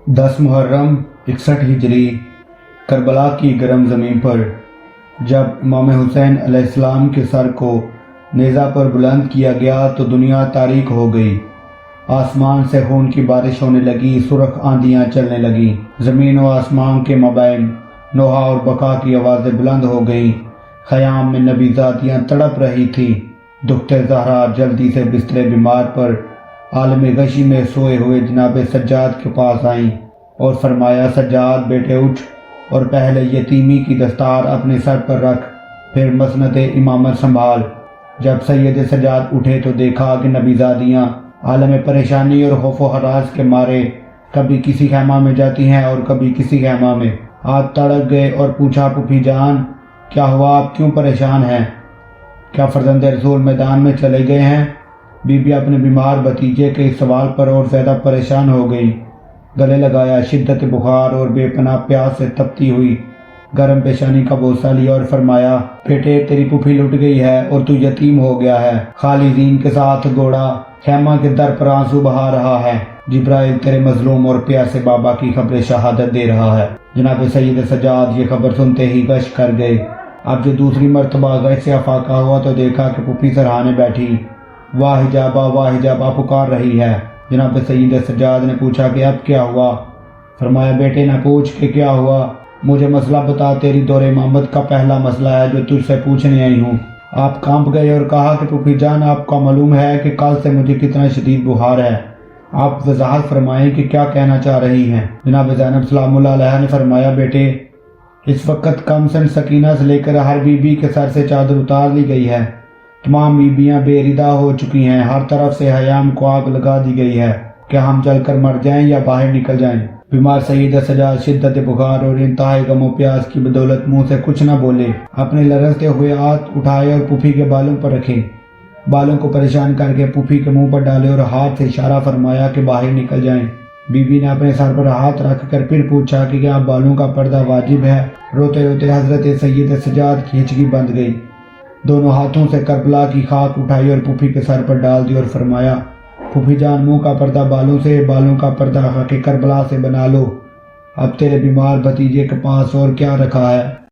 10 محرم 61 ہجری کربلا کی گرم زمین پر جب امام حسین علیہ السلام کے سر کو نیزہ پر بلند کیا گیا تو دنیا تاریک ہو گئی۔ آسمان سے خون کی بارش ہونے لگی، سرخ آندیاں چلنے لگیں، زمین و آسمان کے مابین نوحہ اور بقا کی آوازیں بلند ہو گئیں۔ خیام میں نبی زادیاں تڑپ رہی تھیں۔ دختر زہرا جلدی سے بستر بیمار پر عالم غشی میں سوئے ہوئے جناب سجاد کے پاس آئیں اور فرمایا، سجاد بیٹے اٹھ اور پہلے یتیمی کی دستار اپنے سر پر رکھ، پھر مسند امامت سنبھال۔ جب سید سجاد اٹھے تو دیکھا کہ نبی زادیاں عالم پریشانی اور خوف و ہراس کے مارے کبھی کسی خیمہ میں جاتی ہیں اور کبھی کسی خیمہ میں۔ ہاتھ تڑپ گئے اور پوچھا، پھوپھی جان کیا ہوا، آپ کیوں پریشان ہیں؟ کیا فرزند رسول میدان میں چلے گئے ہیں؟ بی بی اپنے بیمار بھتیجے کے اس سوال پر اور زیادہ پریشان ہو گئی۔ گلے لگایا، شدت بخار اور بے پناہ پیاس سے تپتی ہوئی گرم پیشانی کا بوسہ لیا اور فرمایا، بیٹے تیری پھوپھی لٹ گئی ہے اور تو یتیم ہو گیا ہے۔ خالی زین کے ساتھ گھوڑا خیمہ کے در پر آنسو بہا رہا ہے۔ جبرائیل تیرے مظلوم اور پیاسے بابا کی خبر شہادت دے رہا ہے۔ جناب سید سجاد یہ خبر سنتے ہی گش کر گئے۔ اب جو دوسری مرتبہ غش سے افاقہ ہوا تو دیکھا کہ پھوپھی سرہانے بیٹھی واہ حجابہ پکار رہی ہے۔ جناب سید سجاد نے پوچھا کہ اب کیا ہوا؟ فرمایا، بیٹے نہ پوچھ کہ کیا ہوا، مجھے مسئلہ بتا، تیری دور امامت کا پہلا مسئلہ ہے جو تجھ سے پوچھنے آئی ہوں۔ آپ کانپ گئے اور کہا کہ پھوپھی جان آپ کو معلوم ہے کہ کل سے مجھے کتنا شدید بخار ہے، آپ وضاحت فرمائیں کہ کیا کہنا چاہ رہی ہیں۔ جناب زینب سلام اللہ علیہ نے فرمایا، بیٹے اس وقت کم سن سکینہ سے لے کر ہر بی بی کے سر سے چادر اتار لی گئی ہے، تمام بیویاں بے ردا ہو چکی ہیں، ہر طرف سے حیام کو آگ لگا دی گئی ہے کہ ہم جل کر مر جائیں یا باہر نکل جائیں۔ بیمار سید سجاد شدت بخار اور انتہائی غم و پیاس کی بدولت منہ سے کچھ نہ بولے، اپنے لرزتے ہوئے ہاتھ اٹھائے اور پھوپھی کے بالوں پر رکھے، بالوں کو پریشان کر کے پھوپھی کے منہ پر ڈالے اور ہاتھ سے اشارہ فرمایا کہ باہر نکل جائیں۔ بی بی نے اپنے سر پر ہاتھ رکھ کر پھر پوچھا کہ کیا بالوں کا پردہ واجب ہے؟ روتے روتے حضرت سید سجاد کی ہچکی بند گئی، دونوں ہاتھوں سے کربلا کی خاک اٹھائی اور پھوپھی کے سر پر ڈال دی اور فرمایا، پھوپھی جان منہ کا پردہ بالوں سے، بالوں کا پردہ خاک کربلا سے بنا لو، اب تیرے بیمار بھتیجے کے پاس اور کیا رکھا ہے؟